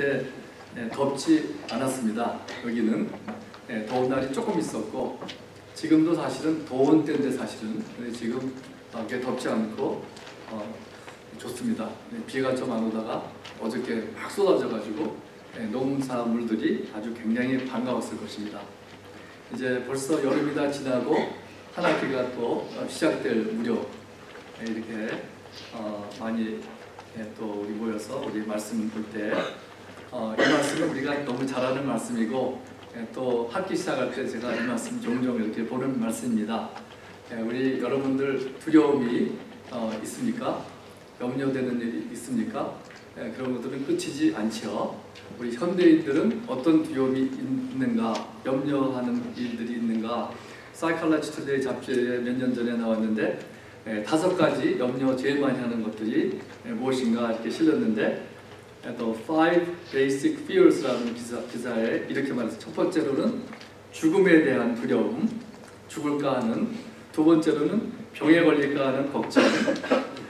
그렇게 덥지 않았습니다. 여기는 더운 날이 조금 있었고 지금도 사실은 더운 때인데 사실은 지금 그렇게 덥지 않고 좋습니다. 비가 좀 안 오다가 어저께 막 쏟아져가지고 농산물들이 아주 굉장히 반가웠을 것입니다. 이제 벌써 여름이 다 지나고 한 학기가 또 시작될 무렵 이렇게 많이 또 우리 모여서 우리 말씀을 볼 때 이 말씀은 우리가 너무 잘 아는 말씀이고 또 학기 시작할 때 제가 이 말씀 종종 이렇게 보는 말씀입니다. 우리 여러분들 두려움이 있습니까? 염려되는 일이 있습니까? 그런 것들은 끝이지 않죠. 우리 현대인들은 어떤 두려움이 있는가, 염려하는 일들이 있는가. 사이클러지 투데이 잡지에 몇 년 전에 나왔는데 5가지 염려 제일 많이 하는 것들이 무엇인가 이렇게 실렸는데 또 Five Basic Fears라는 기사에 이렇게 말했어요. 첫 번째로는 죽음에 대한 두려움, 죽을까 하는. 두 번째로는 병에 걸릴까 하는 걱정.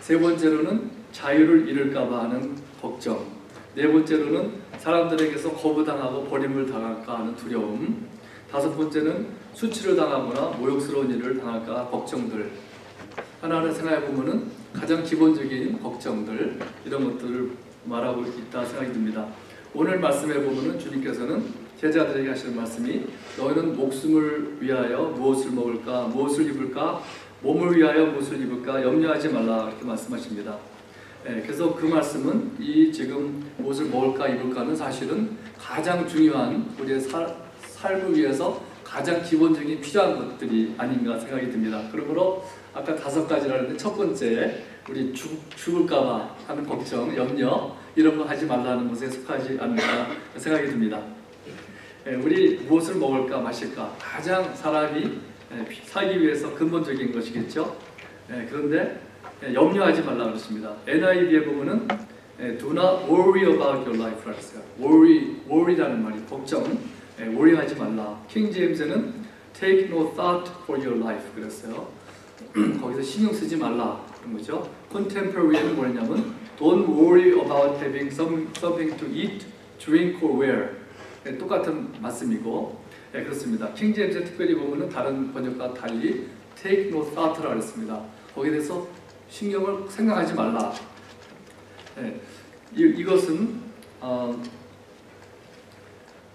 세 번째로는 자유를 잃을까 하는 걱정. 네 번째로는 사람들에게서 거부당하고 버림을 당할까 하는 두려움. 다섯 번째는 수치를 당하거나 모욕스러운 일을 당할까 걱정들. 하나하나 생각해 보면은 가장 기본적인 걱정들, 이런 것들을 말하고 있다 생각이 듭니다. 오늘 말씀해 보면은 주님께서는 제자들에게 하시는 말씀이 너희는 목숨을 위하여 무엇을 먹을까, 무엇을 입을까, 몸을 위하여 무엇을 입을까 염려하지 말라 이렇게 말씀하십니다. 그래서 그 말씀은 이 지금 무엇을 먹을까 입을까는 사실은 가장 중요한 우리의 삶을 위해서 가장 기본적인 필요한 것들이 아닌가 생각이 듭니다. 그러므로 아까 5가지라 했는데 첫 번째 우리 죽을까봐 하는 걱정, 염려 이런 거 하지 말라는 것에 속하지 않을까 생각이 듭니다. 우리 무엇을 먹을까 마실까 가장 사람이 살기 위해서 근본적인 것이겠죠. 그런데 염려하지 말라 그랬습니다. NIV에 보면은 Do not worry about your life 라고 했어요. worry라는 말이 걱정, worry하지 말라. 킹 제임스는 Take no thought for your life 그랬어요. 거기서 신경 쓰지 말라 그런 거죠. Contemporary는 뭐냐면 Don't worry about having something to eat, drink or wear. 똑같은 말씀이고 그렇습니다. 킹 제임스 특별히 보면은 다른 번역과 달리 Take no thought라고 했습니다. 거기에 대해서 신경을 생각하지 말라. 이것은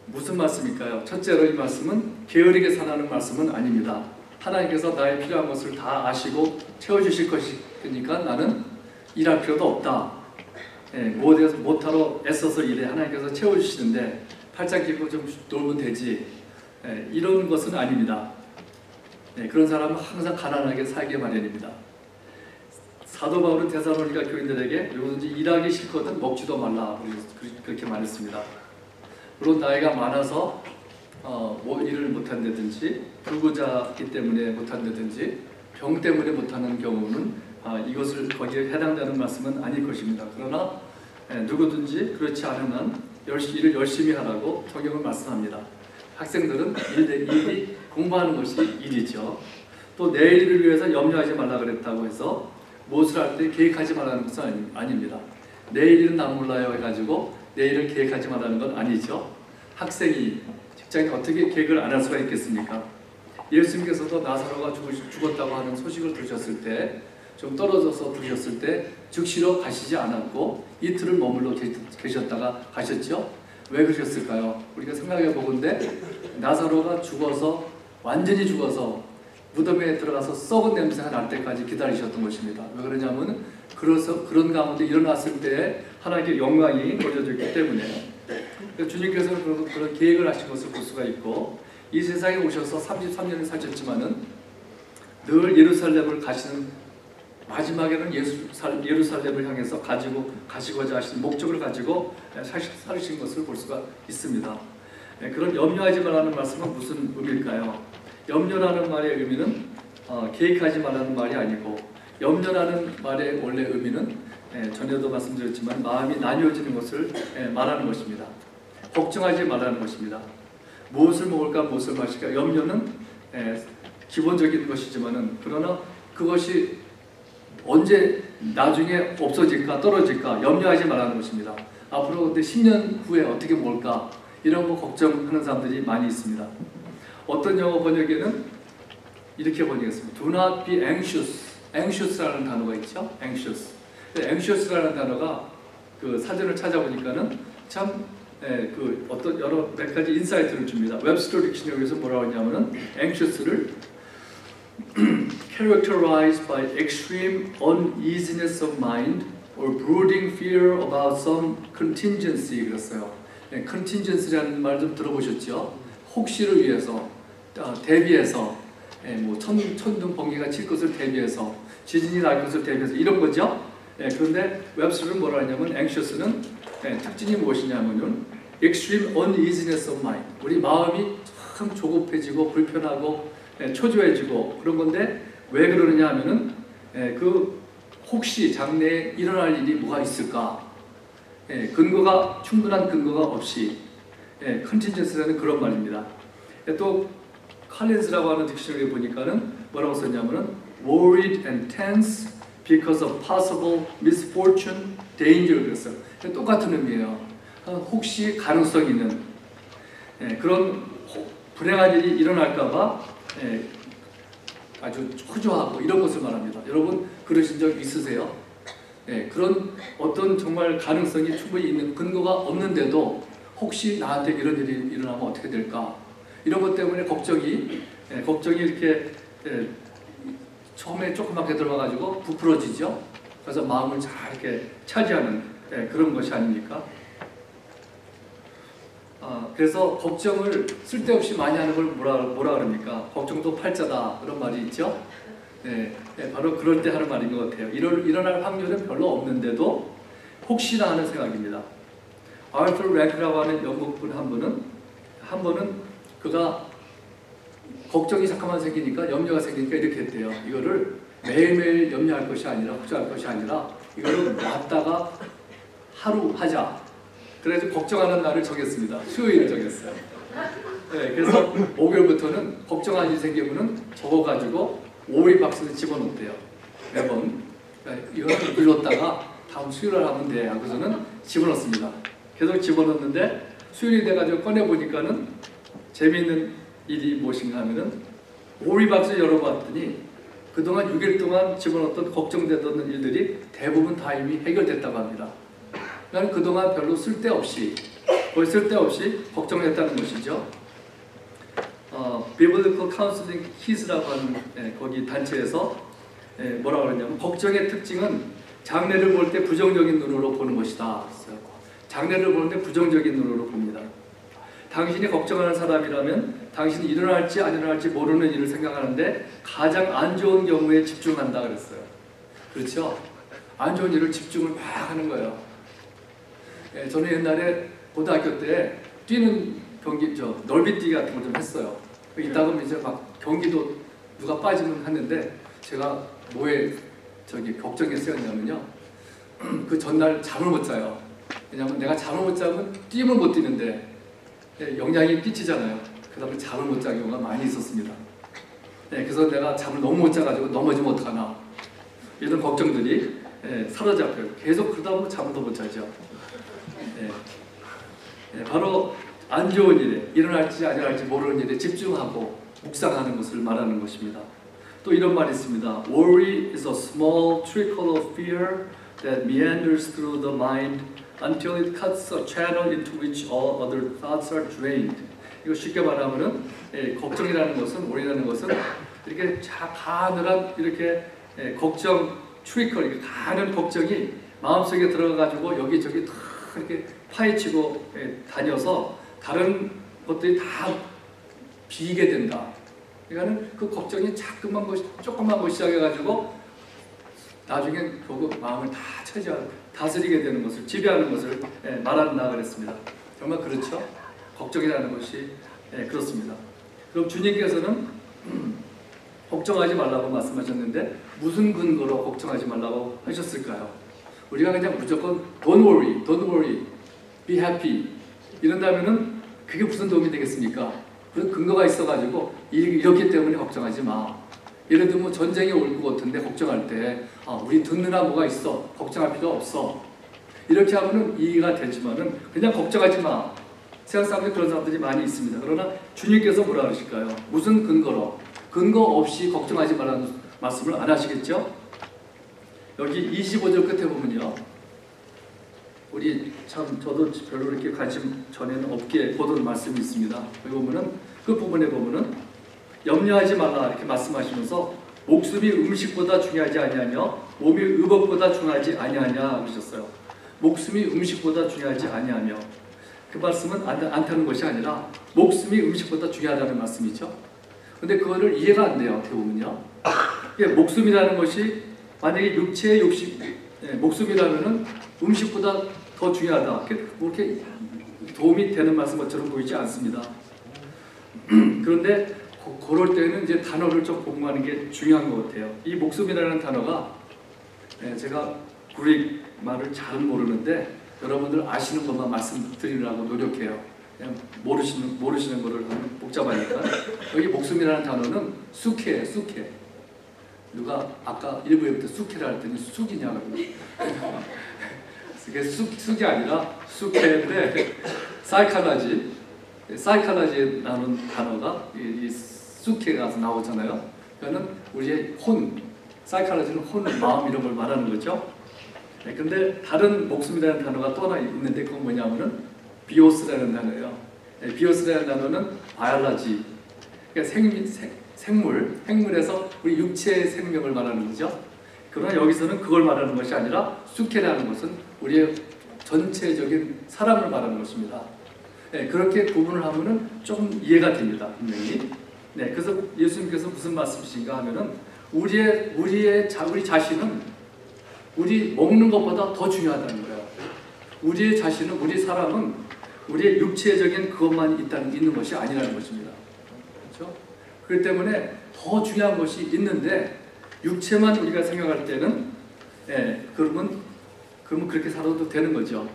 무슨 말씀일까요? 첫째로 이 말씀은 게으르게 사라는 말씀은 아닙니다. 하나님께서 나의 필요한 것을 다 아시고 채워주실 것이니까 나는 일할 필요도 없다. 무엇에서 못하러 애써서 일해. 하나님께서 채워주시는데 팔짱 끼고 좀 놀면 되지. 이런 것은 아닙니다. 그런 사람은 항상 가난하게 살기 마련입니다. 사도 바울은 데살로니가 교인들에게 누구든지 일하기 싫거든 먹지도 말라 그렇게 말했습니다. 물론 나이가 많아서 뭐 일을 못한다든지 불구자이기 때문에 못한다든지 병 때문에 못하는 경우는 이것을 거기에 해당되는 말씀은 아닐 것입니다. 그러나 누구든지 그렇지 않으면 일을 열심히 하라고 성경은 말씀합니다. 학생들은 일이 공부하는 것이 일이죠. 또 내일을 위해서 염려하지 말라 그랬다고 해서 무엇을 할 때 계획하지 말라는 것은 아닙니다. 내일 일은 난 몰라요 해가지고 내일을 계획하지 말라는 건 아니죠. 학생이 직장에 어떻게 계획을 안 할 수가 있겠습니까? 예수님께서도 나사로가 죽었다고 하는 소식을 들으셨을 때 좀 떨어져서 들으셨을 때 즉시로 가시지 않았고 이틀을 머물러 계셨다가 가셨죠? 왜 그러셨을까요? 우리가 생각해 보건대 나사로가 죽어서 완전히 죽어서 무덤에 들어가서 썩은 냄새가 날 때까지 기다리셨던 것입니다. 왜 그러냐면 그런 가운데 일어났을 때 하나님께 영광이 돌려졌기 때문에 주님께서는 그런 계획을 하신 것을 볼 수가 있고 이 세상에 오셔서 33년을 사셨지만은 늘 예루살렘을 가시는 마지막에는 예루살렘을 향해서 가시고자 하시는 목적을 가지고 살으신 것을 볼 수가 있습니다. 그런 염려하지 말라는 말씀은 무슨 의미일까요? 염려라는 말의 의미는 계획하지 말라는 말이 아니고 염려라는 말의 원래 의미는 전에도 말씀드렸지만 마음이 나뉘어지는 것을 말하는 것입니다. 걱정하지 말라는 것입니다. 무엇을 먹을까 무엇을 마실까 염려는 기본적인 것이지만은 그러나 그것이 언제 나중에 없어질까 떨어질까 염려하지 말라는 것입니다. 앞으로 근데 10년 후에 어떻게 뭘까? 이런 거 걱정하는 사람들이 많이 있습니다. 어떤 영어 번역에는 이렇게 번역했습니다. Do not be anxious. anxious라는 단어가 있죠. anxious. anxious라는 단어가 그 사전을 찾아보니까는 참 그 어떤 여러 몇 가지 인사이트를 줍니다. 웹스터 딕셔너리에서 뭐라고 하냐면은 anxious를 characterized by extreme uneasiness of mind or brooding fear about some contingency 그랬어요. contingency라는 말 좀 들어보셨죠? 혹시를 위해서 대비해서 뭐 천둥 번개가 칠 것을 대비해서 지진이 날 것을 대비해서 이런 거죠. 그런데 웹스터는 뭐라 하냐면 anxious는 특징이 무엇이냐면은 extreme uneasiness of mind. 우리 마음이 참 조급해지고 불편하고 초조해지고 그런 건데 왜 그러느냐 하면은 그 혹시 장래에 일어날 일이 뭐가 있을까? 근거가 충분한 근거가 없이 contingency라는 그런 말입니다. 또 칼린스라고 하는 딕셔너리에 보니까는 뭐라고 썼냐면은 worried and tense because of possible misfortune, danger 그랬어요. 똑같은 의미예요. 혹시 가능성 있는 그런 불행한 일이 일어날까봐 아주 초조하고 이런 것을 말합니다. 여러분 그러신 적 있으세요? 그런 어떤 정말 가능성이 충분히 있는 근거가 없는데도 혹시 나한테 이런 일이 일어나면 어떻게 될까? 이런 것 때문에 걱정이 이렇게 처음에 조그맣게 들어가가지고 부풀어지죠. 그래서 마음을 잘 이렇게 차지하는 그런 것이 아닙니까? 그래서 걱정을 쓸데없이 많이 하는 걸 뭐라 그럽니까? 걱정도 팔자다 그런 말이 있죠. 바로 그럴 때 하는 말인 것 같아요. 일어날 확률은 별로 없는데도 혹시나 하는 생각입니다. 아르터 랭크라고 하는 영국분 한 분은 그가 걱정이 잠깐만 생기니까 염려가 생기니까 이렇게 했대요. 이거를 매일매일 염려할 것이 아니라 걱정할 것이 아니라 이거를 놨다가 하루 하자. 그래서 걱정하는 날을 정했습니다. 수요일을 정했어요. 그래서 목요일부터는 걱정한 일이 생기면은 적어가지고 오리 박스에 집어넣대요. 매번 이거를 눌렀다가 다음 수요일을 하면 돼 하고서는 집어넣습니다. 계속 집어넣는데 수요일이 돼가지고 꺼내보니까는 재미있는 일이 무엇인가 하면은 오리박스 열어봤더니 그동안 6일 동안 집어넣었던 걱정되던 일들이 대부분 다 이미 해결됐다고 합니다. 그러니까 그동안 별로 거의 쓸데없이 걱정했다는 것이죠. Biblical Counseling Kids라고 하는 거기 단체에서 뭐라고 그러냐면 걱정의 특징은 장래를 볼 때 부정적인 눈으로 보는 것이다. 장래를 보는데 부정적인 눈으로 봅니다. 당신이 걱정하는 사람이라면 당신이 일어날지 안 일어날지 모르는 일을 생각하는데 가장 안 좋은 경우에 집중한다 그랬어요. 그렇죠? 안 좋은 일을 집중을 막 하는 거예요. 저는 옛날에 고등학교 때 뛰는 경기, 넓이뛰기 같은 걸 좀 했어요. 이따가 이제 막 경기도 누가 빠지면 하는데 제가 뭐에 걱정이 쓰였냐면요. 그 전날 잠을 못 자요. 왜냐면 내가 잠을 못 자면 뛰면 못 뛰는데 영향이 끼치잖아요. 그 다음에 잠을 못 자는 경우가 많이 있었습니다. 그래서 내가 잠을 너무 못 자가지고 넘어지면 어떡하나 이런 걱정들이 사로잡혀요. 계속 그러다 보면 잠도 못 자죠. 바로 안 좋은 일에 일어날지 안 일어날지 모르는 일에 집중하고 묵상하는 것을 말하는 것입니다. 또 이런 말이 있습니다. Worry is a small trickle of fear that meanders through the mind until it cuts a channel into which all other thoughts are drained. 이거 쉽게 말하면은 걱정이라는 것은 worry라는 것은 이렇게 가늘한 이렇게 걱정 트리클 가는 걱정이 마음속에 들어가가지고 여기저기 다 이렇게 파헤치고 다녀서 다른 것들이 다 비게 된다. 그러니까는 그 걱정이 조금만 거 시작해가지고 나중에 결국 마음을 다 다스리게 되는 것을 지배하는 것을 말한다 그랬습니다. 정말 그렇죠? 걱정이라는 것이 그렇습니다. 그럼 주님께서는 걱정하지 말라고 말씀하셨는데 무슨 근거로 걱정하지 말라고 하셨을까요? 우리가 그냥 무조건 don't worry, be happy 이런다면은 그게 무슨 도움이 되겠습니까? 그런 근거가 있어가지고 이렇기 때문에 걱정하지 마. 예를 들면 전쟁이 올 것 같은데 걱정할 때 우리 듣느라 뭐가 있어 걱정할 필요 없어 이렇게 하면은 이해가 되지만은 그냥 걱정하지 마. 세상 사람들이 그런 사람들이 많이 있습니다. 그러나 주님께서 뭐라 그러실까요? 무슨 근거로? 근거 없이 걱정하지 말라는 말씀을 안 하시겠죠? 여기 25절 끝에 보면요. 우리 참 저도 별로 이렇게 관심 전에는 없게 보던 말씀이 있습니다. 여기 보면은 그 부분에 보면은 염려하지 말라 이렇게 말씀하시면서 목숨이 음식보다 중요하지 아니하며 몸이 의복보다 중요하지 아니하냐 그러셨어요. 목숨이 음식보다 중요하지 아니하며 그 말씀은 않다는 것이 아니라 목숨이 음식보다 중요하다는 말씀이죠. 근데 그거를 이해가 안 돼요. 어떻게 보면요. 목숨이라는 것이 만약에 육체의 욕심, 목숨이라면은 음식보다 더 중요하다. 그렇게 도움이 되는 말씀 것처럼 보이지 않습니다. 그런데 그럴 때는 이제 단어를 좀 공부하는 게 중요한 것 같아요. 이 목숨이라는 단어가 제가 구릭 말을 잘은 모르는데 여러분들 아시는 것만 말씀드리려고 노력해요. 그냥 모르시는 거를 복잡하니까. 여기 목숨이라는 단어는 쑥해예요. 쑥해. 누가 아까 1부에부터 쑥해라 했더니 쑥이냐고. 그게 쑥이 아니라 쑥해인데 사이칼라지라는 단어가 이 쑥해가 나오잖아요. 그러니까 우리의 사이칼라지는 마음 이런 걸 말하는 거죠. 근데 다른 목숨이라는 단어가 또 하나 있는데 그건 뭐냐면은 비오스라는 단어예요. 비오스라는 단어는 바이올로지, 그러니까 생물에서 우리 육체의 생명을 말하는 거죠. 그러나 여기서는 그걸 말하는 것이 아니라 수케라는 것은 우리의 전체적인 사람을 말하는 것입니다. 그렇게 구분을 하면은 좀 이해가 됩니다. 분명히. 그래서 예수님께서 무슨 말씀이신가 하면은 우리 자신은 우리 먹는 것보다 더 중요하다는 거예요. 우리 자신은, 우리 사람은 우리의 육체적인 그것만 있는 것이 아니라는 것입니다. 그렇죠? 그렇기 때문에 더 중요한 것이 있는데 육체만 우리가 생각할 때는 그러면 그렇게 살아도 되는 거죠.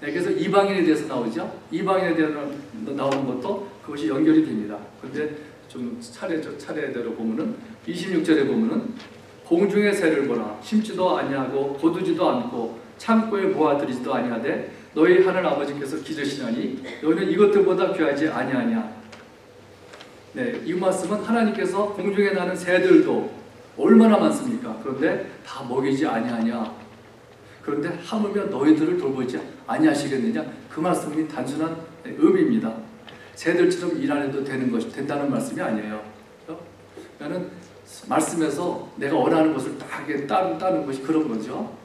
그래서 이방인에 대해서 나오죠. 이방인에 대해서 나오는 것도 그것이 연결이 됩니다. 근데 좀 차례대로 보면은 26절에 보면은 공중의 새를 보라 심지도 아니하고 거두지도 않고 창고에 모아들이지도 아니하되 너희 하늘 아버지께서 기르시나니 너희는 이것들보다 귀하지 아니하냐. 이 말씀은 하나님께서 공중에 나는 새들도 얼마나 많습니까? 그런데 다 먹이지 아니하냐. 그런데 하물며 너희들을 돌보지 아니하시겠느냐. 그 말씀이 단순한 의미입니다. 새들처럼 일 안 해도 된다는 말씀이 아니에요. 그러니까 말씀에서 내가 원하는 것을 딱 따는 것이 그런 거죠.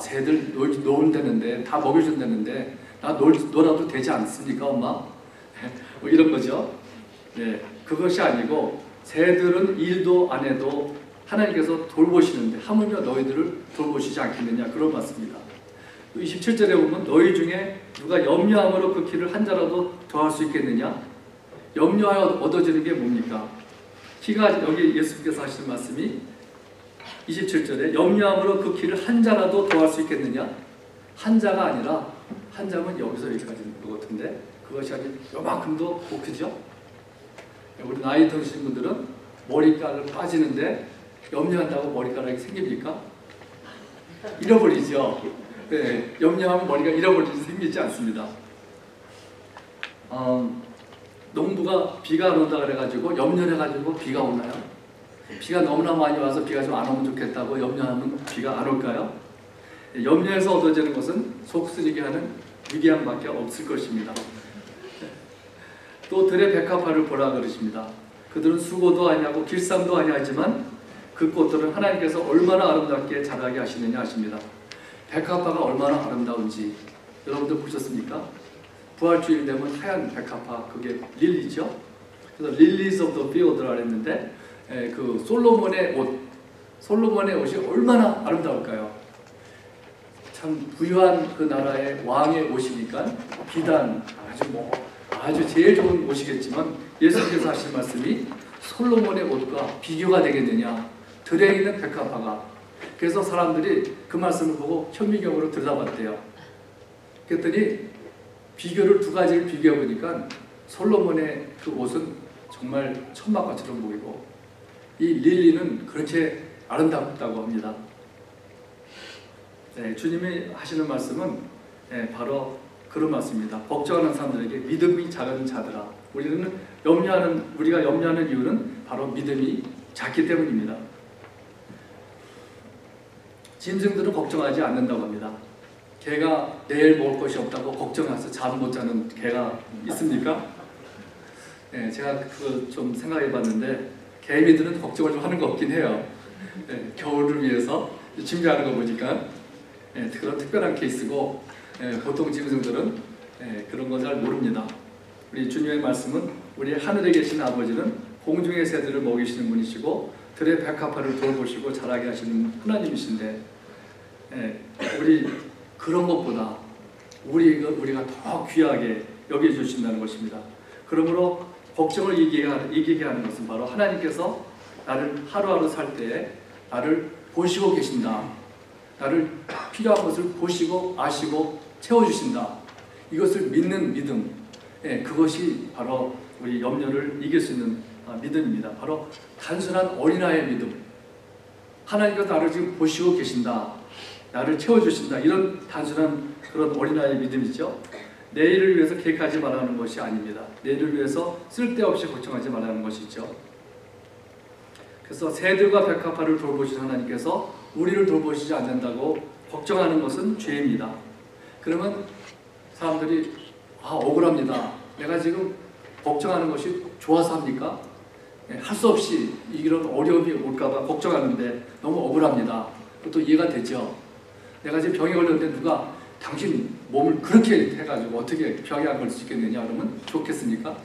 새들 놀다는데 다 먹여준다는데 나 놀아도 되지 않습니까, 엄마? 뭐 이런 거죠. 그것이 아니고 새들은 일도 안 해도 하나님께서 돌보시는데 하물며 너희들을 돌보시지 않겠느냐 그런 말씀입니다. 27절에 보면 너희 중에 누가 염려함으로 그 키를 한 자라도 더할 수 있겠느냐. 염려하여 얻어지는 게 뭡니까? 키가 여기 예수님께서 하시는 말씀이 27절에 염려함으로 그 키를 한 자라도 더할 수 있겠느냐. 한 자가 아니라 한 자면 여기서 여기까지 있는 것 같은데 그것이 아니라 요만큼도 못 크죠. 우리 나이 드신 분들은 머리카락 빠지는데 염려한다고 머리카락이 생깁니까? 잃어버리죠. 염려하면 머리가 잃어버리지 생기지 않습니다. 농부가 비가 안 온다 그래가지고 염려를 해가지고 비가 오나요? 비가 너무나 많이 와서 비가 좀 안 오면 좋겠다고 염려하면 비가 안 올까요? 염려해서 얻어지는 것은 속쓰리게 하는 위기함밖에 없을 것입니다. 또 들의 백합화를 보라 그러십니다. 그들은 수고도 아니하고 길쌈도 아니하지만 그 꽃들은 하나님께서 얼마나 아름답게 자라게 하시느냐 하십니다. 백합화가 얼마나 아름다운지 여러분들 보셨습니까? 부활주일 되면 하얀 백합화, 그게 릴리죠. 그래서 릴리즈 오브 더 필드라 했는데 그 솔로몬의 옷이 얼마나 아름다울까요? 참 부유한 그 나라의 왕의 옷이니까 비단 아주 제일 좋은 옷이겠지만 예수님께서 하신 말씀이 솔로몬의 옷과 비교가 되겠느냐. 들에 있는 백합화가. 그래서 사람들이 그 말씀을 보고 현미경으로 들여다봤대요. 그랬더니 비교를 두 가지를 비교해 보니까 솔로몬의 그 옷은 정말 천막같처럼 보이고 이 릴리는 그렇게 아름답다고 합니다. 주님이 하시는 말씀은 바로 그런 말씀입니다. 걱정하는 사람들에게 믿음이 작은 자들아. 우리가 염려하는 이유는 바로 믿음이 작기 때문입니다. 짐승들은 걱정하지 않는다고 합니다. 개가 내일 먹을 것이 없다고 걱정해서 잠 못 자는 개가 있습니까? 제가 그거 좀 생각해 봤는데 개미들은 걱정을 좀 하는 거 없긴 해요. 겨울을 위해서 준비하는 거 보니까 그런 특별한 케이스고, 보통 짐승들은 그런 건 잘 모릅니다. 우리 주님의 말씀은 우리 하늘에 계신 아버지는 공중의 새들을 먹이시는 분이시고 들의 백합화를 돌보시고 자라게 하시는 하나님이신데, 우리 그런 것보다 우리가 더 귀하게 여겨주신다는 것입니다. 그러므로 걱정을 이기게 하는 것은 바로 하나님께서 나를 하루하루 살 때에 나를 보시고 계신다. 나를 필요한 것을 보시고 아시고 채워주신다. 이것을 믿는 믿음, 그것이 바로 우리 염려를 이길 수 있는 믿음입니다. 바로 단순한 어린아이의 믿음. 하나님께서 나를 지금 보시고 계신다. 나를 채워주신다. 이런 단순한 그런 어린아이의 믿음이죠. 내일을 위해서 계획하지 말라는 것이 아닙니다. 내일을 위해서 쓸데없이 걱정하지 말라는 것이죠. 그래서 새들과 백합화를 돌보시는 하나님께서 우리를 돌보시지 않는다고 걱정하는 것은 죄입니다. 그러면 사람들이 억울합니다. 내가 지금 걱정하는 것이 좋아서 합니까? 할 수 없이 이런 어려움이 올까봐 걱정하는데 너무 억울합니다. 그것도 이해가 되죠. 내가 지금 병에 걸렸는데 누가 당신 몸을 그렇게 해가지고 어떻게 병에 안 걸릴 수 있겠느냐 그러면 좋겠습니까?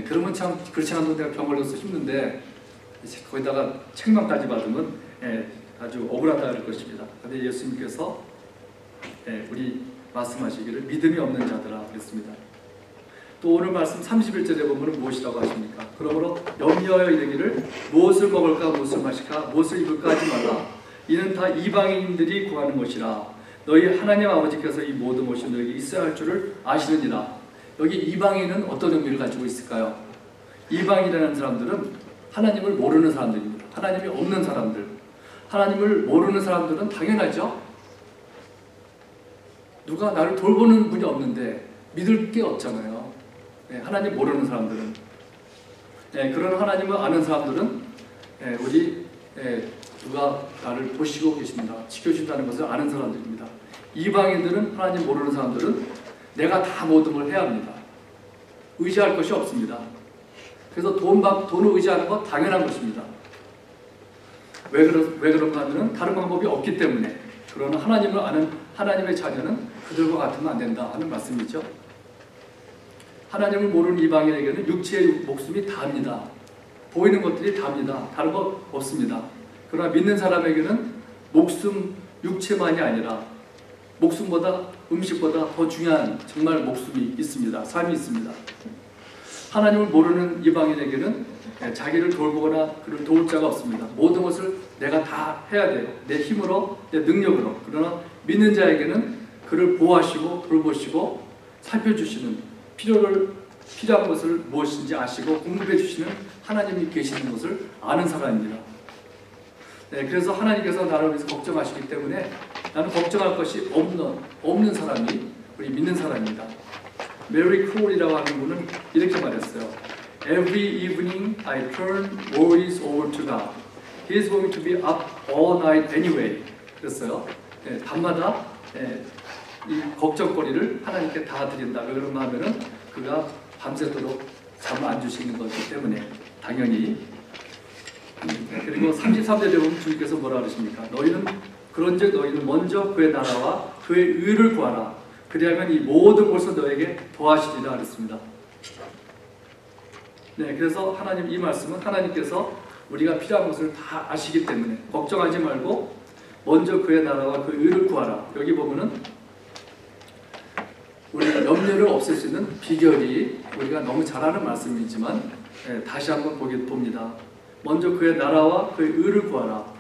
그러면 참 그렇지 않아도 내가 병 걸려서 힘든데 거기다가 책망까지 받으면 아주 억울하다 할 것입니다. 그런데 예수님께서 우리 말씀하시기를 믿음이 없는 자들아 그랬습니다. 또 오늘 말씀 31절에 보면 무엇이라고 하십니까? 그러므로 염려하여 이르기를 무엇을 먹을까 무엇을 마실까 무엇을 입을까 하지 말라. 이는 다 이방인들이 구하는 것이라. 너희 하나님 아버지께서 이 모든 것이 너에게 있어야 할 줄을 아시느니라. 여기 이방인은 어떤 의미를 가지고 있을까요? 이방이라는 사람들은 하나님을 모르는 사람들입니다. 하나님이 없는 사람들. 하나님을 모르는 사람들은 당연하죠. 누가 나를 돌보는 분이 없는데 믿을 게 없잖아요. 하나님 모르는 사람들은. 그런 하나님을 아는 사람들은 누가 나를 보시고 계신다, 지켜준다는 것을 아는 사람들입니다. 이방인들은, 하나님 모르는 사람들은 내가 다 모든 걸 해야 합니다. 의지할 것이 없습니다. 그래서 돈을 의지하는 건 당연한 것입니다. 왜 그런가 하면 다른 방법이 없기 때문에. 그러나 하나님을 아는 하나님의 자녀는 그들과 같으면 안 된다 하는 말씀이죠. 하나님을 모르는 이방인에게는 육체의 목숨이 다합니다. 보이는 것들이 다합니다. 다른 거 없습니다. 그러나 믿는 사람에게는 육체만이 아니라 목숨보다, 음식보다 더 중요한 정말 목숨이 있습니다. 삶이 있습니다. 하나님을 모르는 이방인에게는 자기를 돌보거나 그를 도울 자가 없습니다. 모든 것을 내가 다 해야 돼요. 내 힘으로, 내 능력으로. 그러나 믿는 자에게는 그를 보호하시고 돌보시고 살펴주시는, 필요한 것을 무엇인지 아시고 공급해 주시는 하나님이 계시는 것을 아는 사람입니다. 그래서 하나님께서 나를 위해서 걱정하시기 때문에 나는 걱정할 것이 없는 사람이 우리 믿는 사람입니다. 메리 크롤이라고 하는 분은 이렇게 말했어요. Every evening I turn worries over to God. He is going to be up all night anyway. 그랬어요. 밤마다 이 걱정거리를 하나님께 다 드린다. 왜 그런가 하면은 그가 밤새도록 잠 안 주시는 것이기 때문에 당연히. 그리고 33절에 보면 주님께서 뭐라 그러십니까? 그런즉 너희는 먼저 그의 나라와 그의 의를 구하라. 그리하면 이 모든 것을 너에게 더하시리라 그랬습니다. 그래서 하나님 이 말씀은 하나님께서 우리가 필요한 것을 다 아시기 때문에 걱정하지 말고 먼저 그의 나라와 그의 의를 구하라. 여기 보면은 우리 염려를 없앨 수 있는 비결이 우리가 너무 잘 아는 말씀이지만 다시 한번 봅니다. 먼저 그의 나라와 그의 의를 구하라.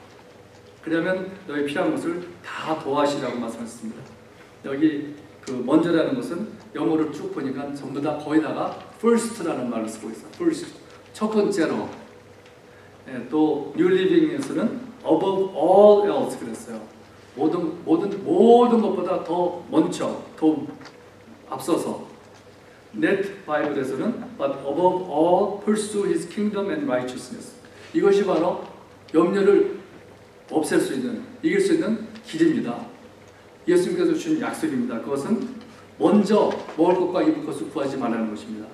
그러면 너희 필요한 것을 다 도와시라고 말씀하셨습니다. 여기 그 먼저라는 것은 영어를 쭉 보니까 전부 다 거의 다가 first라는 말을 쓰고 있어요. first, 첫 번째로. 또 뉴 리빙에서는 above all else 그랬어요. 모든 것보다 더 먼저, 더 앞서서 넷 바이블에서는 But above all pursue His kingdom and righteousness. 이것이 바로 염려를 없앨 수 있는, 이길 수 있는 길입니다. 예수님께서 주신 약속입니다. 그것은 먼저 먹을 것과 입을 것을 구하지 말라는 것입니다.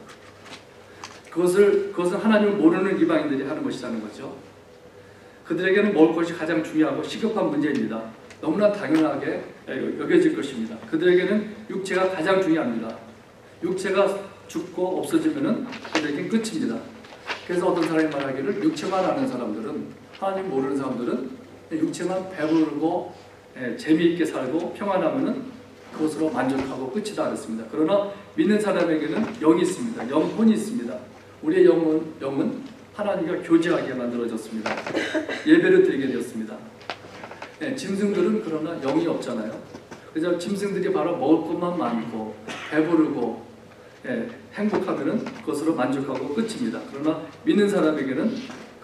그것은 하나님을 모르는 이방인들이 하는 것이라는 거죠. 그들에게는 먹을 것이 가장 중요하고 시급한 문제입니다. 너무나 당연하게 여겨질 것입니다. 그들에게는 육체가 가장 중요합니다. 육체가 죽고 없어지면은 그들에게는 끝입니다. 그래서 어떤 사람이 말하기를 육체만 아는 사람들은, 하나님 모르는 사람들은 육체만 배부르고 재미있게 살고 평안하면은 그것으로 만족하고 끝이다 그랬습니다. 그러나 믿는 사람에게는 영이 있습니다. 영혼이 있습니다. 우리의 영은 하나님과 교제하게 만들어졌습니다. 예배를 드리게 되었습니다. 짐승들은 그러나 영이 없잖아요. 그래서 짐승들이 바로 먹을 것만 많고 배부르고 행복하면은 그것으로 만족하고 끝입니다. 그러나 믿는 사람에게는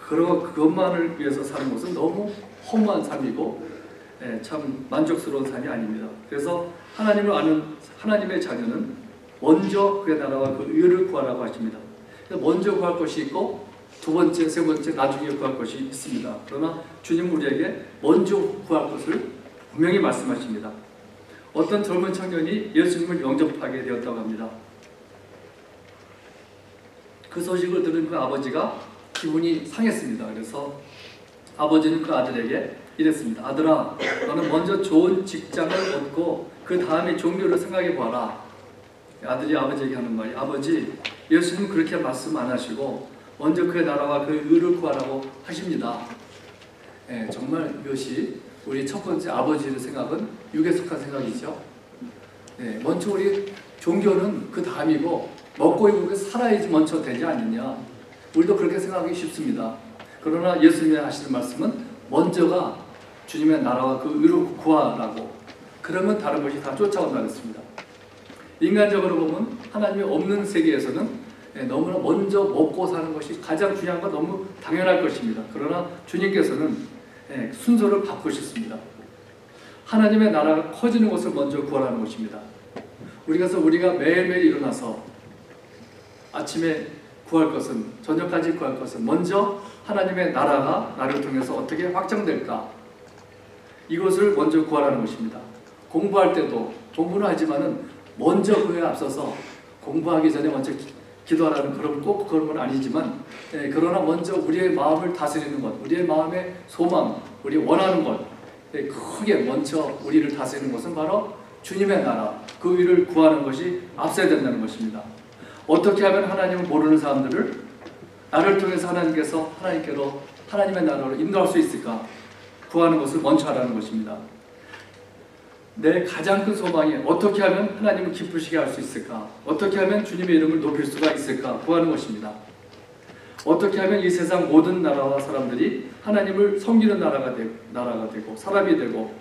그것만을 위해서 사는 것은 너무 허무한 삶이고 참 만족스러운 삶이 아닙니다. 그래서 하나님을 아는 하나님의 자녀는 먼저 그의 나라와 그 의를 구하라고 하십니다. 먼저 구할 것이 있고 두 번째, 세 번째, 나중에 구할 것이 있습니다. 그러나 주님 우리에게 먼저 구할 것을 분명히 말씀하십니다. 어떤 젊은 청년이 예수님을 영접하게 되었다고 합니다. 그 소식을 들은 그 아버지가 기분이 상했습니다. 그래서 아버지는 그 아들에게 이랬습니다. 아들아, 너는 먼저 좋은 직장을 얻고 그 다음에 종교를 생각해 보아라. 아들이 아버지에게 하는 말이, 아버지, 예수님은 그렇게 말씀 안 하시고 먼저 그의 나라와 그의 의를 구하라고 하십니다. 정말 이것이 우리 첫 번째 아버지의 생각은 육에 속한 생각이죠. 먼저 우리 종교는 그 다음이고 먹고 입고 살아야지 먼저 되지 않느냐. 우리도 그렇게 생각하기 쉽습니다. 그러나 예수님이 하시는 말씀은 먼저가 주님의 나라와 그 의를 구하라고, 그러면 다른 것이 다 쫓아온다 그랬습니다. 인간적으로 보면 하나님이 없는 세계에서는 너무나 먼저 먹고 사는 것이 가장 중요한 건 너무 당연할 것입니다. 그러나 주님께서는 순서를 바꾸셨습니다. 하나님의 나라가 커지는 것을 먼저 구하라는 것입니다. 우리가 매일매일 일어나서 아침에 구할 것은, 저녁까지 구할 것은 먼저 하나님의 나라가 나를 통해서 어떻게 확장될까, 이것을 먼저 구하라는 것입니다. 공부할 때도 공부는 하지만은 먼저 그에 앞서서 공부하기 전에 먼저 기도하라는 그런 건 아니지만, 그러나 먼저 우리의 마음을 다스리는 것, 우리의 마음의 소망, 우리 원하는 것, 크게 먼저 우리를 다스리는 것은 바로 주님의 나라, 그 일을 구하는 것이 앞서야 된다는 것입니다. 어떻게 하면 하나님을 모르는 사람들을 나를 통해서 하나님께로, 하나님의 나라로 인도할 수 있을까 구하는 것을 먼저 하라는 것입니다. 내 가장 큰 소망이 어떻게 하면 하나님을 기쁘시게 할 수 있을까, 어떻게 하면 주님의 이름을 높일 수가 있을까 구하는 것입니다. 어떻게 하면 이 세상 모든 나라와 사람들이 하나님을 섬기는 나라가 되고 사람이 되고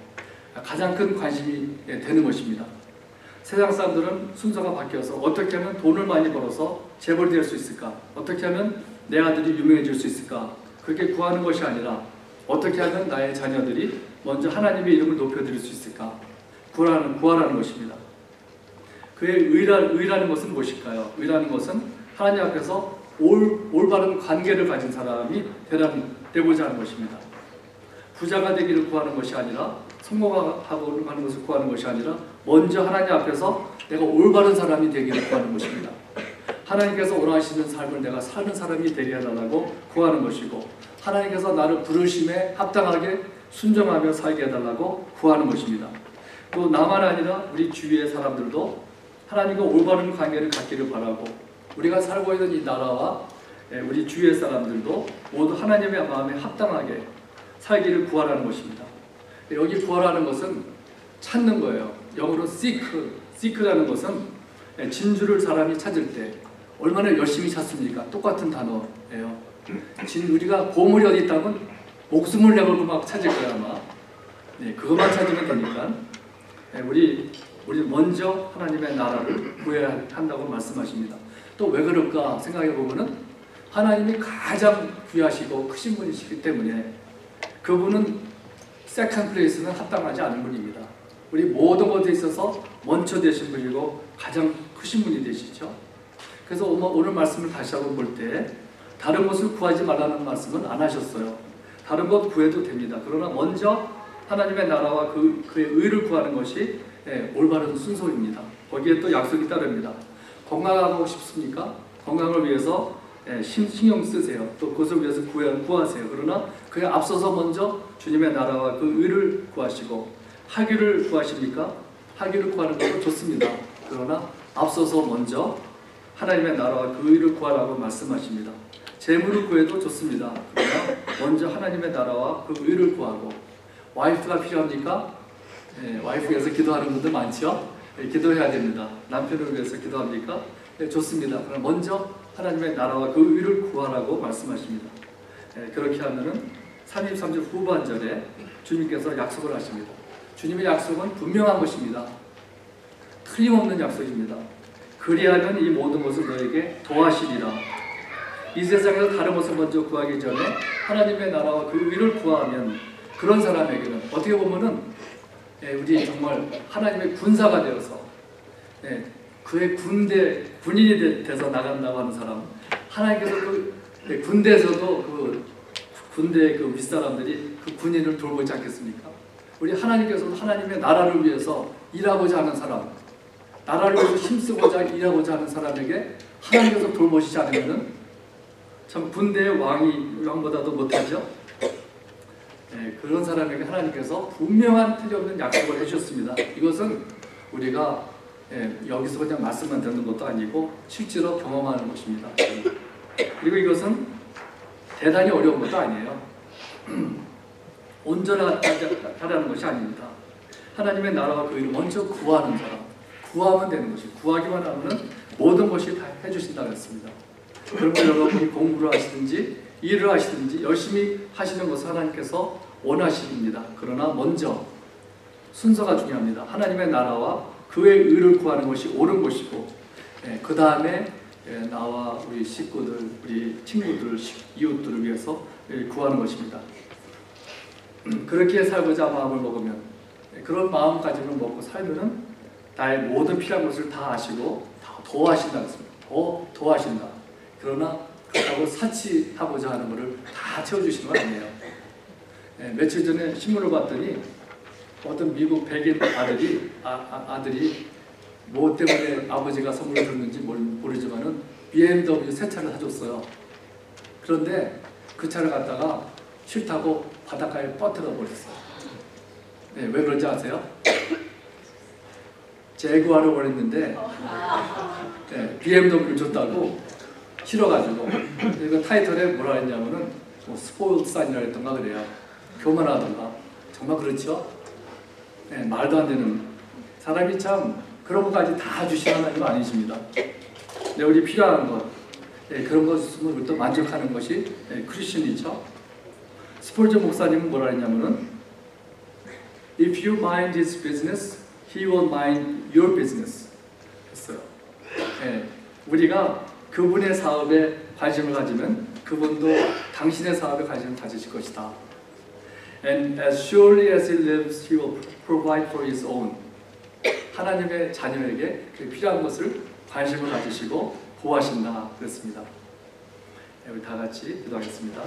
가장 큰 관심이 되는 것입니다. 세상 사람들은 순서가 바뀌어서 어떻게 하면 돈을 많이 벌어서 재벌이 될 수 있을까, 어떻게 하면 내 아들이 유명해질 수 있을까, 그렇게 구하는 것이 아니라 어떻게 하면 나의 자녀들이 먼저 하나님의 이름을 높여드릴 수 있을까 구하라는 것입니다. 그의 의라는 것은 무엇일까요? 의라는 것은 하나님 앞에서 올바른 관계를 가진 사람이 되고자 하는 것입니다. 부자가 되기를 구하는 것이 아니라, 성공하고 하는 것을 구하는 것이 아니라 먼저 하나님 앞에서 내가 올바른 사람이 되기를 구하는 것입니다. 하나님께서 원하시는 삶을 내가 사는 사람이 되게 해달라고 구하는 것이고, 하나님께서 나를 부르심에 합당하게 순종하며 살게 해달라고 구하는 것입니다. 또 나만 아니라 우리 주위의 사람들도 하나님과 올바른 관계를 갖기를 바라고, 우리가 살고 있는 이 나라와 우리 주위의 사람들도 모두 하나님의 마음에 합당하게 살기를 구하라는 것입니다. 여기 구하라는 것은 찾는 거예요. 영어로 seek라는 것은 진주를 사람이 찾을 때 얼마나 열심히 찾습니까? 똑같은 단어예요. 우리가 보물이 어디 있다면 목숨을 내걸고 막 찾을 거야 아마. 그것만 찾으면 되니까 우리 먼저 하나님의 나라를 구해야 한다고 말씀하십니다. 또 왜 그럴까 생각해 보면은 하나님이 가장 귀하시고 크신 분이시기 때문에, 그분은 세컨드 플레이스는 합당하지 않은 분입니다. 우리 모든 것에 있어서 먼저 되신 분이고 가장 크신 분이 되시죠. 그래서 오늘 말씀을 다시 한번 볼 때 다른 것을 구하지 말라는 말씀은 안 하셨어요. 다른 것 구해도 됩니다. 그러나 먼저 하나님의 나라와 그의 의를 구하는 것이 올바른 순서입니다. 거기에 또 약속이 따릅니다. 건강하고 싶습니까? 건강을 위해서 신경 쓰세요. 또 그것을 위해서 구하세요. 그러나 그에 앞서서 먼저 주님의 나라와 그 의를 구하시고, 하기를 구하십니까? 하기를 구하는 것도 좋습니다. 그러나 앞서서 먼저 하나님의 나라와 그 의를 구하라고 말씀하십니다. 재물을 구해도 좋습니다. 그러나 먼저 하나님의 나라와 그 의를 구하고. 와이프가 필요합니까? 와이프 위해서 기도하는 분들 많죠? 기도해야 됩니다. 남편을 위해서 기도합니까? 좋습니다. 그럼 먼저 하나님의 나라와 그 의를 구하라고 말씀하십니다. 그렇게 하면은 33절 후반절에 주님께서 약속을 하십니다. 주님의 약속은 분명한 것입니다. 틀림없는 약속입니다. 그리하면 이 모든 것을 너에게 더하시리라. 이 세상에서 다른 것을 먼저 구하기 전에 하나님의 나라와 그 의를 구하면 그런 사람에게는 어떻게 보면은 우리 정말 하나님의 군사가 되어서 그의 군인이 돼서 나간다고 하는 사람, 하나님께서 그 군대에서도 그 군대의 그 윗사람들이 그 군인을 돌보지 않겠습니까? 우리 하나님께서도 하나님의 나라를 위해서 일하고자 하는 사람, 나라를 위해서 힘쓰고자 일하고자 하는 사람에게 하나님께서 돌보시지 않으면은 참 군대의 왕보다도 못하죠. 그런 사람에게 하나님께서 분명한 틀림없는 약속을 해주셨습니다. 이것은 우리가 여기서 그냥 말씀만 듣는 것도 아니고 실제로 경험하는 것입니다. 그리고 이것은 대단히 어려운 것도 아니에요. 온전하다는 것이 아닙니다. 하나님의 나라와 그 일을 먼저 구하는 사람, 구하면 되는 것이, 구하기만 하면 모든 것이 다 해주신다고 했습니다. 그러면 여러분이 공부를 하시든지 일을 하시든지 열심히 하시는 것을 하나님께서 원하십니다. 그러나 먼저 순서가 중요합니다. 하나님의 나라와 그의 의를 구하는 것이 옳은 것이고, 그 다음에 나와 우리 식구들, 우리 친구들, 이웃들을 위해서 구하는 것입니다. 그렇게 살고자 마음을 먹으면, 그런 마음까지는 먹고 살면은 나의 모든 필요한 것을 다 아시고 다 더하신다고 했습니다. 더하신다. 그러나 그렇다고 사치하고자 하는 것을 다 채워주시는 건 아니에요. 며칠 전에 신문을 봤더니 어떤 미국 백인 아들이 뭐 때문에 아버지가 선물을 줬는지 모르지만은 BMW 새 차를 사줬어요. 그런데 그 차를 갖다가 싫다고 바닷가에 빠뜨려 버렸어요. 왜 그런지 아세요? 제구아를 원했는데 BMW를 줬다고 싫어가지고, 이거 타이틀에 뭐라 했냐면은 스포일드 산이라 했던가 그래요. 교만하던가. 정말 그렇죠? 말도 안 되는, 사람이 참 그런 것까지 다 주시는 하나님 아니십니다. 우리 필요한 것, 그런 것을 또 만족하는 것이 크리스천이죠. 스폴저 목사님은 뭐라 했냐면은 If you mind his business, he will mind your business 했어요. 우리가 그분의 사업에 관심을 가지면 그분도 당신의 사업에 관심을 가지실 것이다. And as surely as he lives, he will provide for his own. 하나님의 자녀에게 그 필요한 것을 관심을 가지시고 보호하신다 그랬습니다. 우리 다 같이 기도하겠습니다.